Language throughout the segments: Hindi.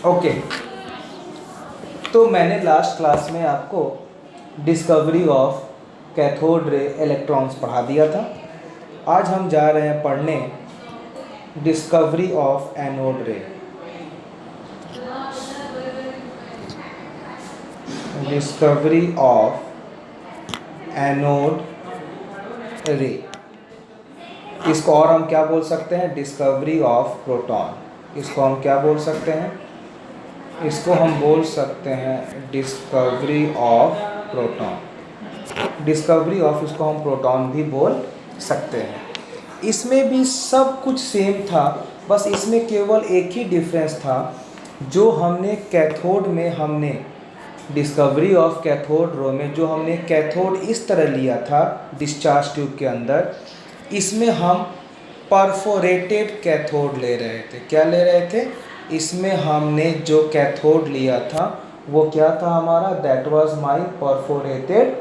ओके, तो मैंने लास्ट क्लास में आपको discovery of cathode ray electrons पढ़ा दिया था। आज हम जा रहे हैं पढ़ने डिस्कवरी ऑफ एनोड रे। डिस्कवरी ऑफ एनोड रे, इसको और हम क्या बोल सकते हैं? Discovery of proton. इसको हम क्या बोल सकते हैं? इसको हम बोल सकते हैं discovery of proton. Discovery of इसको हम प्रोटॉन भी बोल सकते हैं। इसमें भी सब कुछ सेम था, बस इसमें केवल एक ही डिफरेंस था। जो हमने कैथोड में हमने डिस्कवरी ऑफ कैथोड रो में जो हमने कैथोड इस तरह लिया था डिस्चार्ज ट्यूब के अंदर, इसमें हम परफोरेटेड कैथोड ले रहे थे। क्या ले रहे थे? इसमें हमने जो कैथोड लिया था वो क्या था हमारा? That was my perforated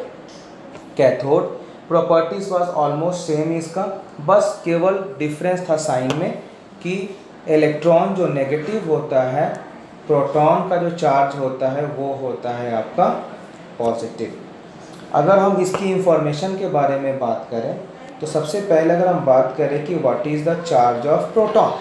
cathode. Properties was almost same इसका, बस केवल डिफरेंस था साइन में कि इलेक्ट्रॉन जो नेगेटिव होता है, प्रोटॉन का जो चार्ज होता है वो होता है आपका पॉजिटिव। अगर हम इसकी इंफॉर्मेशन के बारे में बात करें तो सबसे पहले अगर हम बात करें कि what is the charge of proton,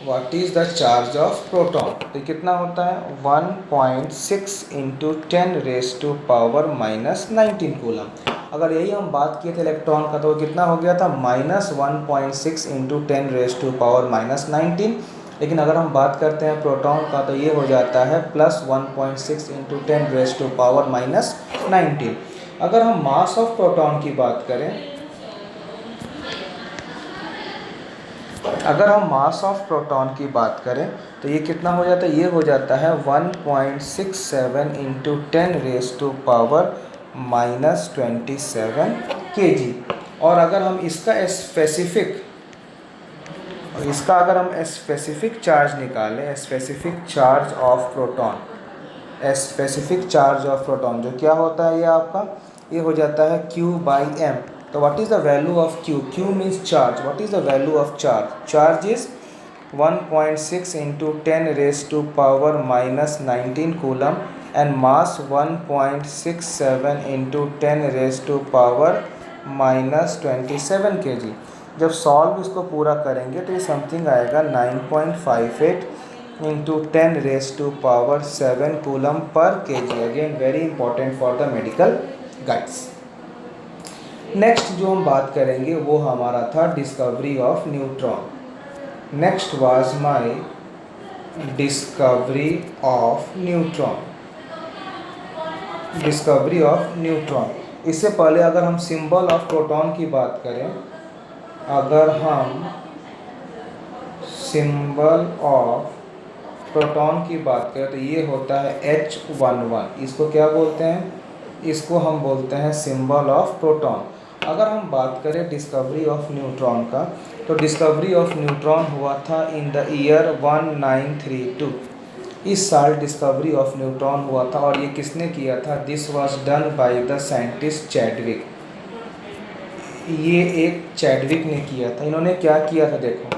what is the charge of proton, तो कितना होता है? 1.6 × 10⁻⁻19 कूलम। अगर यही हम बात किए थे इलेक्ट्रॉन का तो वो कितना हो गया था? -1.6 × 10⁻⁻19। लेकिन अगर हम बात करते हैं प्रोटॉन का तो ये हो जाता है +1.6 × 10⁻⁻19। अगर हम मास ऑफ प्रोटॉन की बात करें, अगर हम मास ऑफ प्रोटॉन की बात करें तो ये कितना हो जाता है? ये हो जाता है 1.67 × 10⁻⁻27 kg। और अगर हम स्पेसिफिक चार्ज निकालें, specific charge of proton, specific charge of proton जो क्या होता है ये आपका, ये हो जाता है Q/m। तो what is the value of Q? Q means charge. What is the value of charge? Charge is 1.6 × 10⁻⁻19 coulomb and mass 1.67 × 10⁻⁻27 kg। जब सॉल्व इसको पूरा करेंगे तो ये समथिंग आएगा 9.58 × 10⁻7 coulomb per kg। Again very important for the medical guides. Next जो हम बात करेंगे वो हमारा था discovery of neutron. Next was my discovery of neutron. Discovery of neutron. इससे पहले अगर हम सिंबल ऑफ प्रोटॉन की बात करें, अगर हम सिंबल ऑफ प्रोटॉन की बात करें तो ये होता है H11। इसको क्या बोलते हैं? इसको हम बोलते हैं सिंबल ऑफ प्रोटॉन। अगर हम बात करें डिस्कवरी ऑफ न्यूट्रॉन का तो डिस्कवरी ऑफ न्यूट्रॉन हुआ था इन द ईयर 1932। इस साल डिस्कवरी ऑफ न्यूट्रॉन हुआ था और ये किसने किया था? This was done by the scientist Chadwick. ये एक चैडविक ने किया था। इन्होंने क्या किया था? देखो,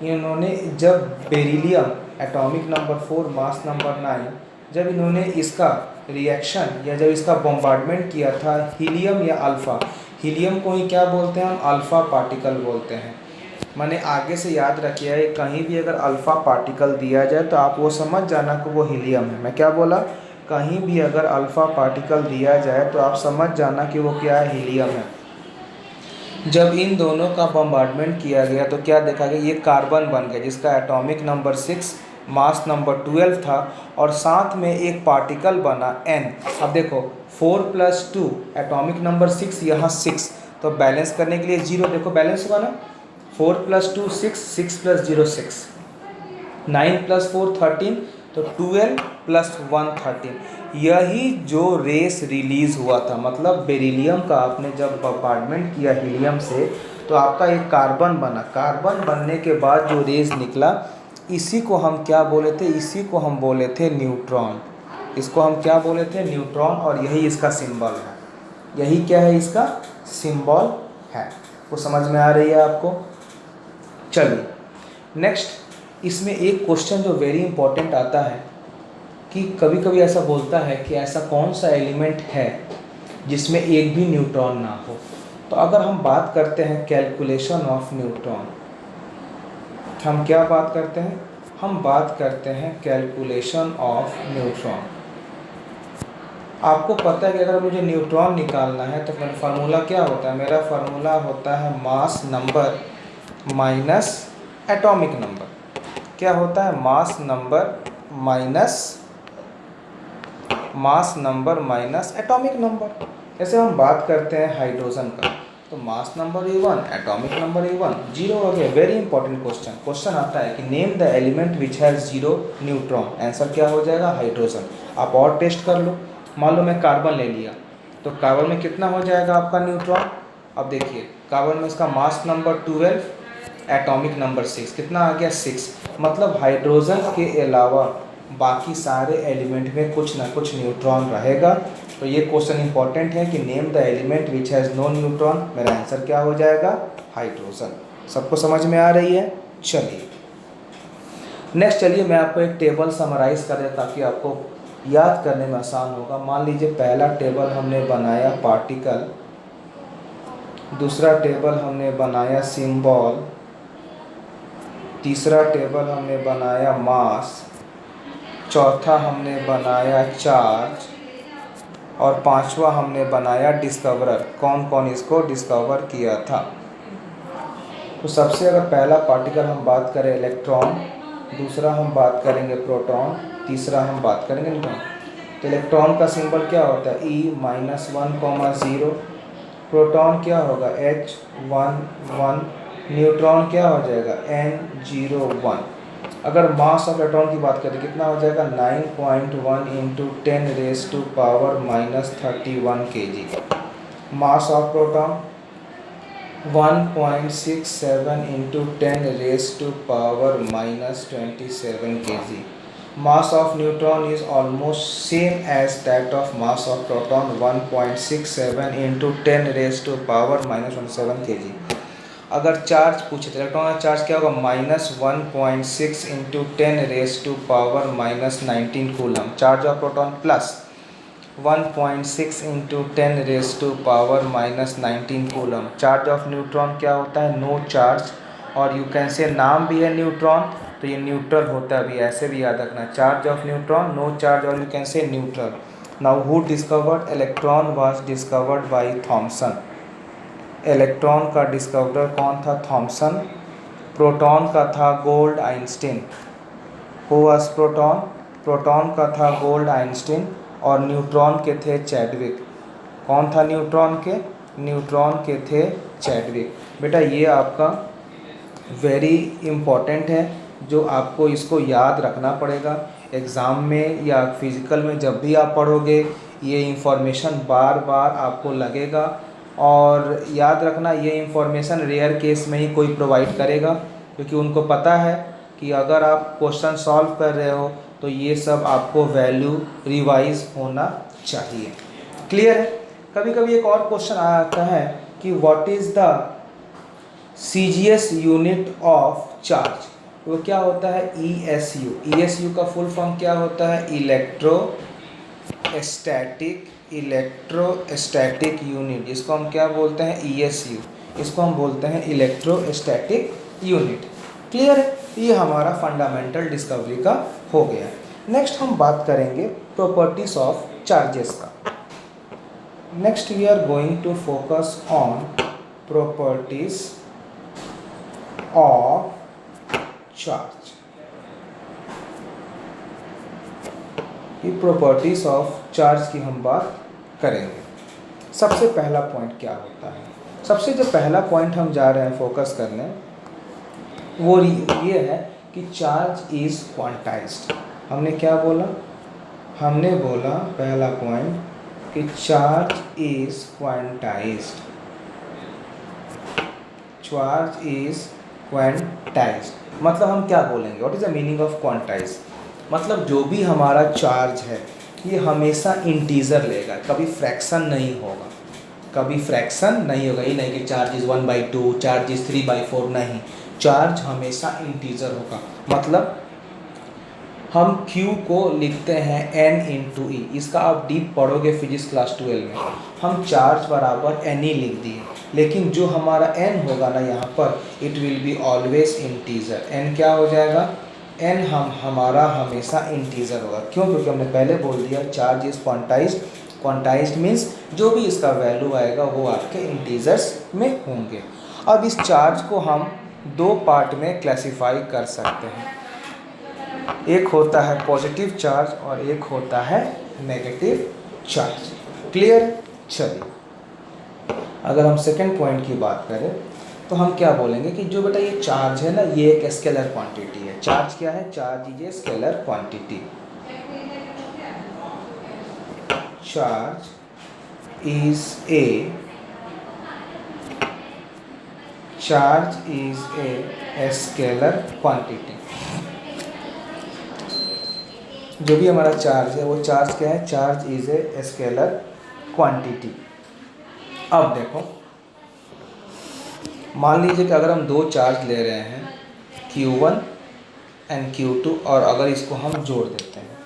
इन्होंने जब beryllium atomic number 4 mass number 9, जब इन्होंने इसका रिएक्शन या जब इसका बॉम्बार्डमेंट किया था हीलियम या अल्फ़ा, हीलियम को ही क्या बोलते हैं हम? अल्फ़ा पार्टिकल बोलते हैं। मैंने आगे से याद रखिए है, कहीं भी अगर अल्फ़ा पार्टिकल दिया जाए तो आप वो समझ जाना कि वो हीलियम है। मैं क्या बोला? कहीं भी अगर अल्फ़ा पार्टिकल दिया जाए तो आप समझ जाना कि वो क्या है? हीलियम है। जब इन दोनों का बम्बार्डमेंट किया गया तो क्या देखा गया? ये कार्बन बन गया जिसका एटॉमिक नंबर 6 मास नंबर 12 था और साथ में एक पार्टिकल बना N। अब देखो 4 + 2 एटॉमिक नंबर 6, यहाँ 6, तो बैलेंस करने के लिए 0, देखो बैलेंस हुआ ना। 4 + 2 6, 6 + 0 6, 9 + 4 13, तो 12 + 1 13। यही जो रेस रिलीज़ हुआ था, मतलब बेरिलियम का आपने जब बॉम्बार्डमेंट किया हीलियम से तो आपका एक कार्बन बना। कार्बन बनने के बाद जो रेस निकला इसी को हम क्या बोले थे? इसी को हम बोले थे न्यूट्रॉन। इसको हम क्या बोले थे? न्यूट्रॉन। और यही इसका सिंबल है। यही क्या है? इसका सिंबल है। वो समझ में आ रही है आपको? चलिए नेक्स्ट इसमें एक क्वेश्चन जो वेरी इंपॉर्टेंट आता है कि कभी कभी ऐसा बोलता है कि ऐसा कौन सा एलिमेंट है जिसमें एक भी न्यूट्रॉन ना हो। तो अगर हम बात करते हैं कैलकुलेशन ऑफ न्यूट्रॉन, हम क्या बात करते हैं, हम बात करते हैं कैलकुलेशन ऑफ न्यूट्रॉन। आपको पता है कि अगर मुझे न्यूट्रॉन निकालना है तो मेरा फार्मूला क्या होता है, मेरा फार्मूला होता है mass number minus atomic number. क्या होता है, mass number minus atomic number. जैसे हम बात करते हैं हाइड्रोजन का, तो mass number A1, atomic number A1, zero हो गया। वेरी इंपॉर्टेंट क्वेश्चन आता है कि name the element which has zero neutron. Answer क्या हो जाएगा, हाइड्रोजन। आप और टेस्ट कर लो, मान लो मैं कार्बन ले लिया, तो कार्बन में कितना हो जाएगा आपका न्यूट्रॉन। अब देखिए कार्बन में इसका मास नंबर 12, एटॉमिक नंबर 6, कितना आ गया 6। मतलब हाइड्रोजन के अलावा बाकी सारे एलिमेंट में कुछ ना कुछ न्यूट्रॉन रहेगा। तो ये क्वेश्चन इंपॉर्टेंट है कि name the element which has no neutron. मेरा आंसर क्या हो जाएगा, हाइड्रोजन। सबको समझ में आ रही है। चलिए नेक्स्ट, चलिए मैं आपको एक टेबल समराइज कर दें ताकि आपको याद करने में आसान होगा। मान लीजिए पहला टेबल हमने बनाया पार्टिकल, दूसरा टेबल हमने बनाया सिंबल, तीसरा टेबल हमने बनाया मास, चौथा हमने बनाया चार्ज, और पांचवा हमने बनाया डिस्कवरर। कौन कौन इसको डिस्कवर किया था। तो सबसे अगर पहला पार्टिकल हम बात करें इलेक्ट्रॉन, दूसरा हम बात करेंगे प्रोटॉन, तीसरा हम बात करेंगे न्यूट्रॉन। तो इलेक्ट्रॉन का सिंबल क्या होता है, E-1,0। प्रोटॉन क्या होगा, H11। न्यूट्रॉन क्या हो जाएगा, N01। अगर मास ऑफ इलेक्ट्रॉन की बात करें कितना हो जाएगा, 9.1 × 10⁻³ kg। Mass of proton 1.67 × 10⁻27 kg। Mass of neutron is almost same as that of mass of proton, 1.67 × 10⁻27 kg। अगर चार्ज पूछे तो इलेक्ट्रॉन का चार्ज क्या होगा, -1.6 × 10⁻19 coulomb. Charge of proton plus 1.6 × 10⁻19 coulomb. Charge of neutron क्या होता है, नो चार्ज। और यू कैन से नाम भी है न्यूट्रॉन, तो ये न्यूट्रल होता है, अभी ऐसे भी याद रखना, charge of neutron no charge, और you can say neutral. Now who discovered electron was discovered by Thomson. Electron का डिस्कवरर कौन था, थॉमसन। प्रोटॉन का था Goldstein. Who was proton, proton का था गोल्ड आइंस्टीन। और न्यूट्रॉन के थे चैडविक। कौन था न्यूट्रॉन के, न्यूट्रॉन के थे चैडविक। बेटा ये आपका वेरी इम्पॉर्टेंट है, जो आपको इसको याद रखना पड़ेगा एग्ज़ाम में या फिज़िकल में। जब भी आप पढ़ोगे ये इंफॉर्मेशन बार बार आपको लगेगा, और याद रखना ये इंफॉर्मेशन रेयर केस में ही कोई प्रोवाइड करेगा, क्योंकि उनको पता है कि अगर आप क्वेश्चन सॉल्व कर रहे हो तो ये सब आपको वैल्यू रिवाइज होना चाहिए। क्लियर है। कभी कभी एक और क्वेश्चन आता है कि what is the CGS unit of charge. वो क्या होता है, ESU। ESU का फुल फॉर्म क्या होता है, इलेक्ट्रोस्टैटिक यूनिट। जिसको हम क्या बोलते हैं, ESU। इसको हम बोलते हैं इलेक्ट्रोस्टैटिक यूनिट। क्लियर है। ये हमारा फंडामेंटल डिस्कवरी का हो गया। नेक्स्ट हम बात करेंगे प्रॉपर्टीज ऑफ चार्जेस का। Next we are going to focus on properties of charge. ये प्रॉपर्टीज ऑफ चार्ज की हम बात करेंगे। सबसे पहला पॉइंट क्या होता है, सबसे जो पहला पॉइंट हम जा रहे हैं फोकस करने, वो ये है कि चार्ज इज़ क्वांटाइज्ड। हमने क्या बोला, हमने बोला पहला पॉइंट कि charge is quantized. Charge is quantized मतलब हम क्या बोलेंगे, what is the meaning of quantize. मतलब जो भी हमारा चार्ज है ये हमेशा इंटीजर लेगा, कभी फ्रैक्शन नहीं होगा, कभी फ्रैक्शन नहीं होगा। ये नहीं कि चार्ज इज़ 1/2, चार्ज इज़ 3/4, नहीं। चार्ज हमेशा इंटीजर होगा। मतलब हम Q को लिखते हैं N इंटू ई, इसका आप डीप पढ़ोगे फिजिक्स क्लास 12 में। हम चार्ज बराबर Ne लिख दिए, लेकिन जो हमारा N होगा ना यहाँ पर, it will be always integer. N क्या हो जाएगा? N हमारा हमेशा इंटीजर होगा। क्यों? क्योंकि हमने पहले बोल दिया charge is quantized. Quantized means जो भी इसका वैल्यू आएगा वो आपके इंटीजर्स में होंगे। अब इस चार्ज को हम दो पार्ट में क्लासिफाई कर सकते हैं, एक होता है पॉजिटिव चार्ज और एक होता है नेगेटिव चार्ज। क्लियर? चलिए, अगर हम सेकंड पॉइंट की बात करें तो हम क्या बोलेंगे कि जो बेटा ये चार्ज है ना, ये एक स्केलर क्वांटिटी है। चार्ज क्या है? Charge is a scalar quantity. Charge is a scalar quantity. जो भी हमारा चार्ज है वो चार्ज क्या है? Charge is a scalar quantity. अब देखो, मान लीजिए कि अगर हम दो चार्ज ले रहे हैं Q1 एंड Q2 और अगर इसको हम जोड़ देते हैं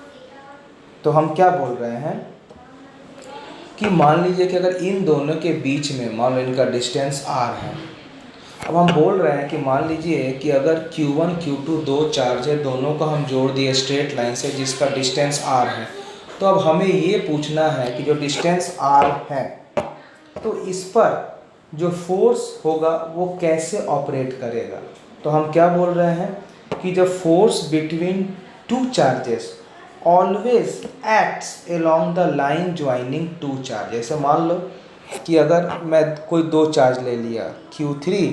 तो हम क्या बोल रहे हैं कि मान लीजिए कि अगर इन दोनों के बीच में मान लो इनका डिस्टेंस r है। अब हम बोल रहे हैं कि मान लीजिए कि अगर Q1 Q2 दो चार्ज है, दोनों को हम जोड़ दिए स्ट्रेट लाइन से जिसका डिस्टेंस r है। तो अब हमें ये पूछना है कि जो डिस्टेंस r है तो इस पर जो फोर्स होगा वो कैसे ऑपरेट करेगा। तो हम क्या बोल रहे हैं कि जब force between two charges always acts along the line joining two charge. जैसे मान लो कि अगर मैं कोई दो चार्ज ले लिया Q3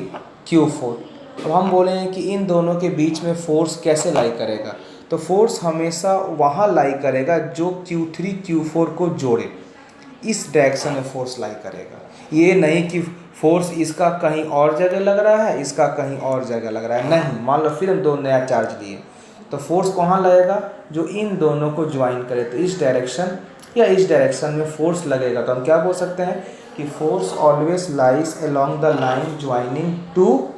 Q4, तो हम बोलेंगे कि इन दोनों के बीच में फोर्स कैसे लाई करेगा। तो फोर्स हमेशा वहाँ लाई करेगा जो Q3 Q4 को जोड़े, इस डायरेक्शन में फोर्स लाई करेगा। ये नहीं कि फोर्स इसका कहीं और जगह लग रहा है, इसका कहीं और जगह लग रहा है, नहीं। मान लो फिर हम दो नया चार्ज लिए तो फोर्स कहाँ लगेगा? जो इन दोनों को ज्वाइन करे, तो इस डायरेक्शन या इस डायरेक्शन में फोर्स लगेगा। तो हम क्या बोल सकते हैं कि force always lies along the line joining two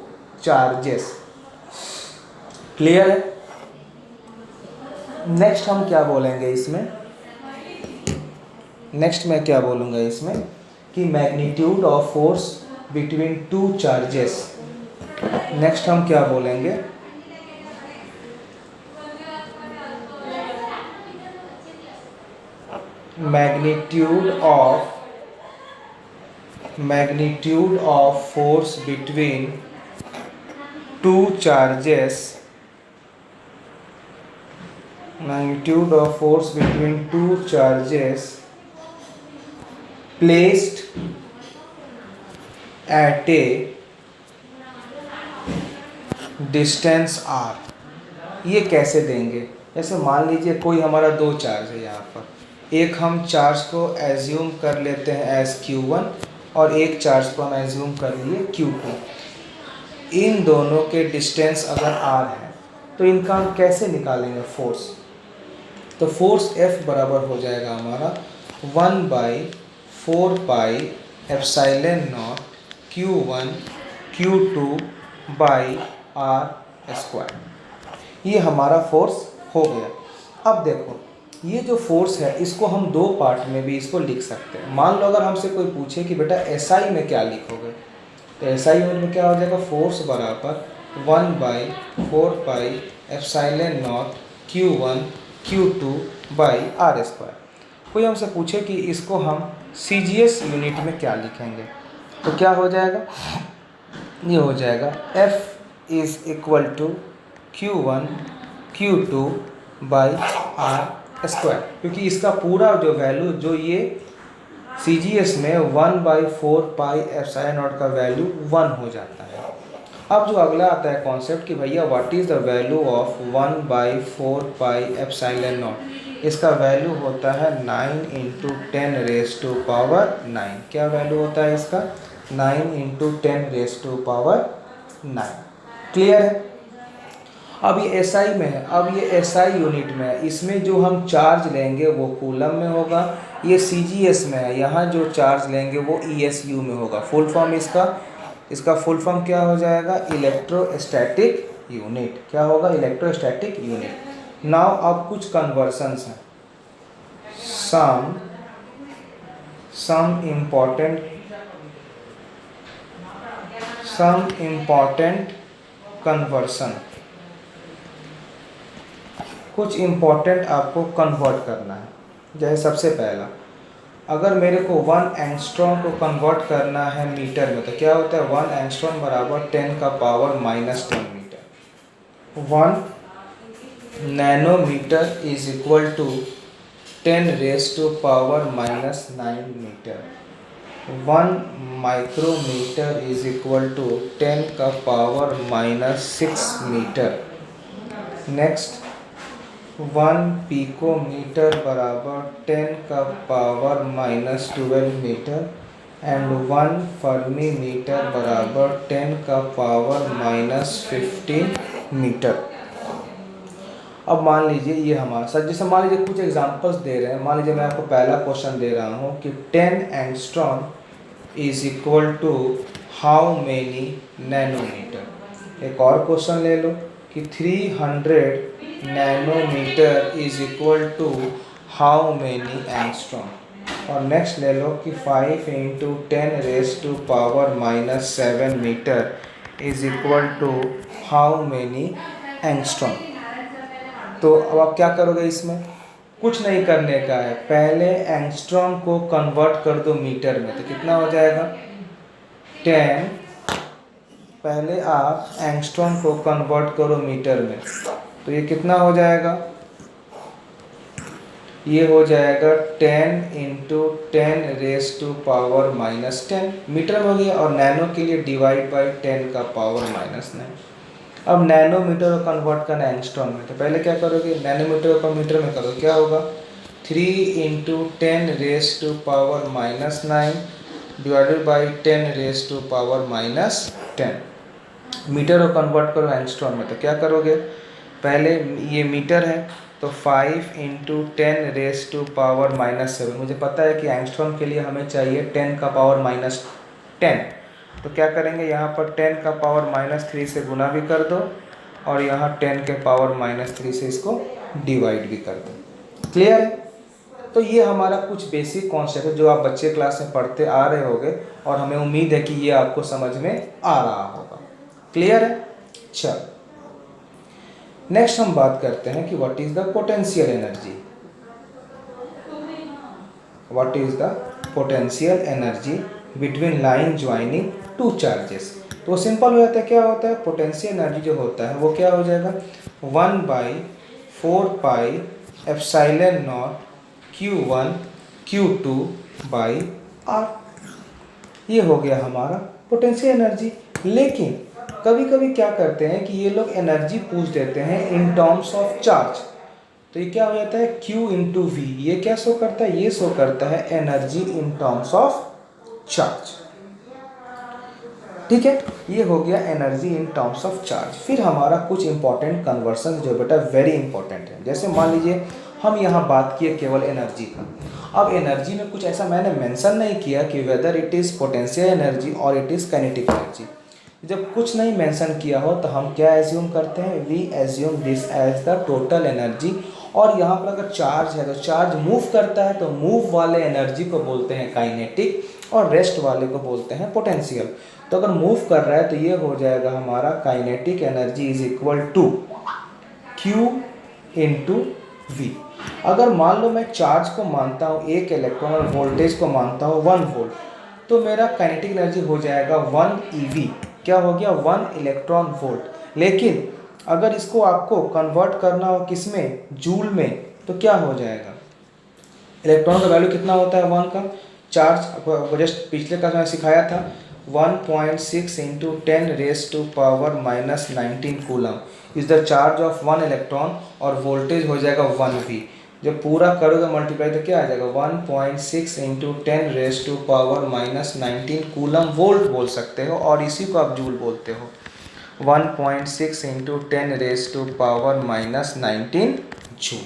charges. Clear है? नेक्स्ट हम क्या बोलेंगे इसमें? नेक्स्ट मैं क्या बोलूँगा इसमें कि magnitude of force between two charges. Next हम क्या बोलेंगे? magnitude of force between two charges, magnitude of force between two charges placed at a distance r। ये कैसे देंगे? जैसे मान लीजिए कोई हमारा दो चार्ज है यहाँ पर, एक हम चार्ज को एज्यूम कर लेते हैं एज Q1 और एक चार्ज को हम एज्यूम कर लिए Q2। इन दोनों के डिस्टेंस अगर r है तो इनका हम कैसे निकालेंगे फोर्स? तो फोर्स F बराबर हो जाएगा हमारा 1/4 pi epsilon not Q1 Q2 by r square. ये हमारा फोर्स हो गया। अब देखो, ये जो फोर्स है इसको हम दो पार्ट में भी इसको लिख सकते हैं। मान लो अगर हमसे कोई पूछे कि बेटा SI में क्या लिखोगे, तो SI में क्या हो जाएगा? फोर्स बराबर 1/4 pi epsilon not Q1 Q2 by r square. कोई हमसे पूछे कि इसको हम CGS यूनिट में क्या लिखेंगे, तो क्या हो जाएगा? ये हो जाएगा F is equal to Q1 Q2 by r square, क्योंकि इसका पूरा जो वैल्यू जो ये CGS में 1/4 पाई एप्सिलॉन नॉट का वैल्यू 1 हो जाता है। अब जो अगला आता है कॉन्सेप्ट कि भैया what is the value of 1/4 pi epsilon not. इसका वैल्यू होता है 9 × 10⁻⁹। क्या वैल्यू होता है इसका? 9 × 10⁻⁹। क्लियर है? अब ये SI में है, अब ये SI यूनिट में है, इसमें जो हम चार्ज लेंगे वो कूलम में होगा। ये CGS में है, यहाँ जो चार्ज लेंगे वो ESU में होगा। फुल फॉर्म इसका इसका फुल फॉर्म क्या हो जाएगा, इलेक्ट्रोस्टैटिक यूनिट। क्या होगा, इलेक्ट्रोस्टैटिक यूनिट। नाउ अब कुछ कन्वर्सन्स हैं, सम इम्पॉर्टेंट कन्वर्सन, कुछ इम्पॉर्टेंट आपको कन्वर्ट करना है। जैसे सबसे पहला, अगर मेरे को 1 एंगस्ट्रॉम को कन्वर्ट करना है मीटर में, तो क्या होता है, 1 एंगस्ट्रॉम बराबर 10 का power -10 metre. 1 nanometre is equal to 10 raise to power -9 metre. 1 micrometre is equal to 10 का पावर -6 मीटर। नेक्स्ट, 1 पिकोमीटर बराबर 10 का power -12 metre and 1 fermi metre बराबर 10 का पावर -15 मीटर। अब मान लीजिए ये हमारा सर, जैसे मान लीजिए कुछ एग्जांपल्स दे रहे हैं। मान लीजिए मैं आपको पहला क्वेश्चन दे रहा हूँ कि 10 angstrom is equal to how many nanometre. एक और क्वेश्चन ले लो कि 300 nanometre is equal to how many angstrom. और नेक्स्ट ले लो कि 5 × 10 raise to power -7 metre is equal to how many angstrom. तो अब आप क्या करोगे, इसमें कुछ नहीं करने का है, पहले एंगस्ट्रॉम को कन्वर्ट कर दो मीटर में। तो कितना हो जाएगा, 10, पहले आप एंगस्ट्रॉम को कन्वर्ट करो मीटर में, तो ये कितना हो जाएगा, ये हो जाएगा 10 × 10 रेज टू पावर -10 मीटर में हो गया। और नैनो के लिए डिवाइड बाई 10 का पावर -9। अब नैनोमीटर को कन्वर्ट करना एंगस्ट्रॉम में, तो पहले क्या करोगे, नैनोमीटर को मीटर में करो, क्या होगा, 3 × 10 raise to power -9 divided by 10 raise to power -10। Metre को कन्वर्ट करो एंगस्ट्रॉम में, तो क्या करोगे, पहले ये मीटर है तो 5 × 10 रेज टू पावर -7। मुझे पता है कि एंगस्ट्रॉम के लिए हमें चाहिए 10 का पावर -10, तो क्या करेंगे, यहाँ पर 10 का पावर -3 से गुना भी कर दो और यहाँ 10 के पावर -3 से इसको डिवाइड भी कर दो। क्लियर है। तो ये हमारा कुछ बेसिक कॉन्सेप्ट है जो आप बच्चे क्लास में पढ़ते आ रहे होंगे और हमें उम्मीद है कि ये आपको समझ में आ रहा होगा। क्लियर है। चल नेक्स्ट हम बात करते हैं कि what is the potential energy. What is the potential energy between line joining two charges. तो सिंपल हो जाता है, क्या होता है, पोटेंशियल एनर्जी जो होता है वो क्या हो जाएगा, 1/4 pi epsilon not Q1 Q2 by R। ये हो गया हमारा पोटेंशियल एनर्जी। लेकिन कभी कभी क्या करते हैं कि ये लोग एनर्जी पूछ देते हैं इन टर्म्स ऑफ चार्ज। तो ये क्या हो जाता है, Q × V। ये क्या शो करता है, ये शो करता है energy in terms of charge. ठीक है, ये हो गया energy in terms of charge. फिर हमारा कुछ इंपॉर्टेंट कन्वर्सन जो बेटा वेरी इंपॉर्टेंट है। जैसे मान लीजिए हम यहाँ बात किए केवल एनर्जी का। अब एनर्जी में कुछ ऐसा मैंने मेंशन नहीं किया कि whether it is potential energy और इट इज़ काइनेटिक एनर्जी। जब कुछ नहीं मेंशन किया हो तो हम क्या एज्यूम करते हैं, we assume this as the total energy. और यहाँ पर अगर चार्ज है तो चार्ज मूव करता है तो मूव वाले एनर्जी को बोलते हैं काइनेटिक और रेस्ट वाले को बोलते हैं पोटेंशियल। तो अगर मूव कर रहा है तो ये हो जाएगा हमारा kinetic energy is equal to Q × V। अगर मान लो मैं चार्ज को मानता हूँ 1 इलेक्ट्रॉन और वोल्टेज को मानता हूँ 1 वोल्ट, तो मेरा काइनेटिक एनर्जी हो जाएगा 1 eV। क्या हो गया, 1 इलेक्ट्रॉन वोल्ट। लेकिन अगर इसको आपको कन्वर्ट करना हो किस में, जूल में, तो क्या हो जाएगा, इलेक्ट्रॉन का वैल्यू कितना होता है 1 का, चार्ज आपको जस्ट पिछले क्लास में सिखाया था 1.6 × 10 raise to power -19 coulomb is the charge of 1 electron और वोल्टेज हो जाएगा 1V। जब पूरा करोगे मल्टीप्लाई तो क्या आ जाएगा, 1.6 × 10 raise to power -19 coulomb volt बोल सकते हो और इसी को आप जूल बोलते हो। 1.6 × 10 रेज टू पावर -19 जूल।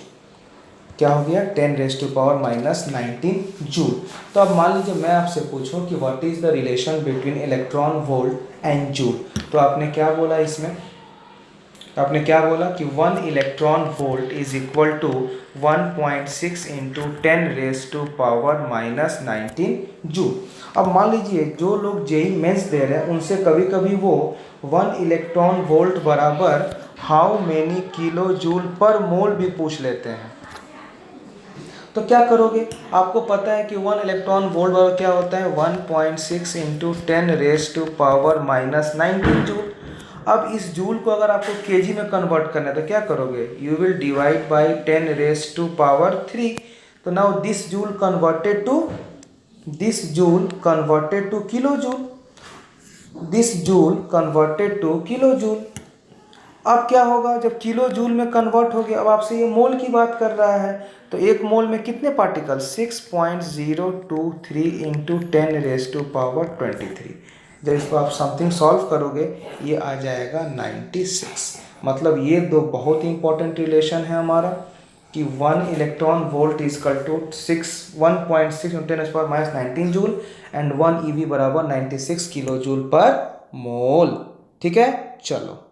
क्या हो गया 10⁻⁻19 जूल। तो अब मान लीजिए मैं आपसे पूछूं कि what is the relation between electron volt and joule, तो आपने क्या बोला इसमें, तो आपने क्या बोला कि 1 electron volt is equal to 1.6 into 10⁻⁻19 joule. अब मान लीजिए जो लोग जेई मेंस दे रहे हैं उनसे कभी कभी वो 1 इलेक्ट्रॉन वोल्ट बराबर how many kilojoule per mole भी पूछ लेते हैं। तो क्या करोगे, आपको पता है कि 1 इलेक्ट्रॉन वोल्ट बराबर क्या होता है 1.6 इंटू 10⁻⁻19 जूल। अब इस जूल को अगर आपको केजी में कन्वर्ट करना है तो क्या करोगे, यू विल डिवाइड बाई 10⁻3। तो now this joule converted two kilo joule, this joule converted two kilo joule. अब क्या होगा जब किलो जूल में कन्वर्ट हो गया, अब आपसे ये मोल की बात कर रहा है, तो एक मोल में कितने पार्टिकल 6.023 इंटू 10⁻23। जब इसको आप समथिंग सॉल्व करोगे ये आ जाएगा 96। मतलब ये दो बहुत ही इंपॉर्टेंट रिलेशन है हमारा कि 1 electron volt is equal to 1.6 into 10⁻⁻19 joule and 1 EV बराबर 96 किलो जूल पर मोल। ठीक है, चलो।